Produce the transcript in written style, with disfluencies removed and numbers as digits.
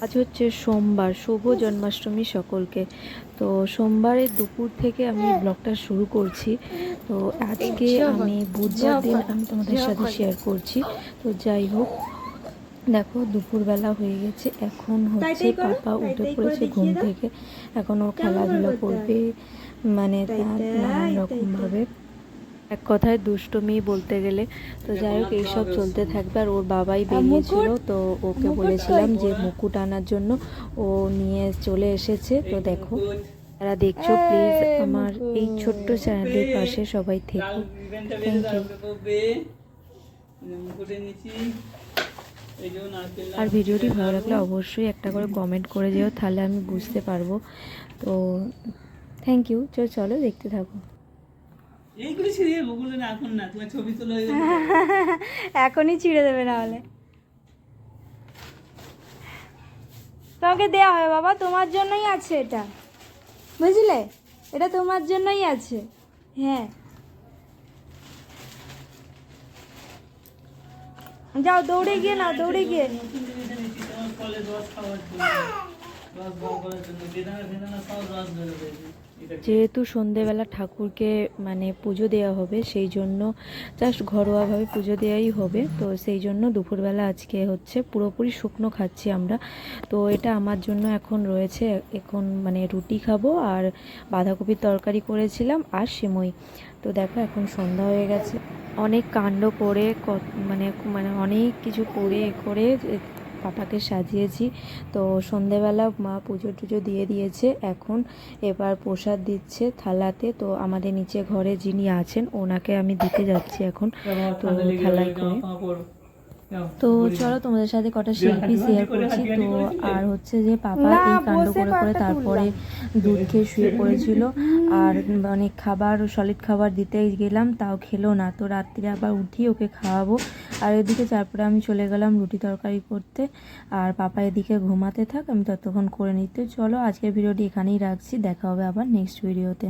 আজ হচ্ছে সোমবার, শুভ জন্মাষ্টমী সকলকে। তো সোমবারের দুপুর থেকে আমি ব্লগটা শুরু করছি। তো আজকে আমি বুধবার দিন আমি তোমাদের সাথে শেয়ার করছি। তো যাই হোক, দেখো দুপুরবেলা হয়ে গেছে, এখন হচ্ছে পাপা উঠে পড়েছে ঘুম থেকে। এখন ও খেলাধুলা করবে, মানে তার নানান রকমভাবে, এক কথায় দুষ্টুমি বলতে গেলে। তো যাই হোক, এইসব চলতে থাকবে। আর ওর বাবাই বেরিয়েছিল, তো ওকে বলেছিলাম যে মুকুট আনার জন্য, ও নিয়ে চলে এসেছে। তো দেখো, যারা দেখছো প্লিজ আমার এই ছোট্ট চ্যানেলের পাশে সবাই থেকো। Thank you. আর ভিডিওটি ভালো লাগলে অবশ্যই একটা করে কমেন্ট করে যেও, তাহলে আমি বুঝতে পারবো। তো থ্যাংক ইউ। চলো দেখতে থাকো। এইগুলো ছিঁড়ে ওগুলো না, এখন না, তোমার ছবি তোলা হয়ে গেছে। এখনই ছিঁড়ে দেবে, না হলে তোমাকে দেয়া হবে বাবা, তোমার জন্যই আছে এটা, বুঝলে? এটা তোমার জন্যই আছে। হ্যাঁ, যাও দৌড়ে গিয়ে নাও, দৌড়ে গিয়ে। নতুন জিনিস এনেছি তোমার ফলে রস খাওয়ার জন্য, রস বার করার জন্য বেদানা বেদানা সব রস বেরোবে। যেহেতু সন্ধেবেলা ঠাকুরকে মানে পুজো দেওয়া হবে, সেই জন্য জাস্ট ঘরোয়াভাবে পুজো দেওয়াই হবে। তো সেই জন্য দুপুরবেলা আজকে হচ্ছে পুরোপুরি শুকনো খাচ্ছি আমরা। তো এটা আমার জন্য এখন রয়েছে, এখন মানে রুটি খাবো, আর বাঁধাকপির তরকারি করেছিলাম, আর সিমই। তো দেখো এখন সন্ধ্যা হয়ে গেছে, অনেক কাণ্ড করে মানে মানে অনেক কিছু করে করে পাপাকে সাজিয়েছি। তো সন্ধেবেলা মা পুজো টুজো দিয়ে দিয়েছে, এখন এবার প্রসাদ দিচ্ছে থালাতে। তো আমাদের নিচে ঘরে যিনি আছেন ওনাকে আমি দিতে যাচ্ছি এখন, তো থালায় করে। তো চলো তোমাদের সাথে কটা শিল্পী শেয়ার করছি। তো আর হচ্ছে যে পাপা এই কাণ্ড করে করে তারপরে দুধ খেয়ে শুয়ে পড়েছিল, আর অনেক খাবার, সলিড খাবার দিতে গেলাম, তাও খেলো না। তো রাত্রে আবার উঠি ওকে খাওয়াবো। আর এদিকে তারপরে আমি চলে গেলাম রুটি তরকারি করতে, আর পাপা এদিকে ঘুমাতে থাক, আমি ততক্ষণ করে নিতে। চলো আজকের ভিডিওটি এখানেই রাখছি, দেখা হবে আবার নেক্সট ভিডিওতে।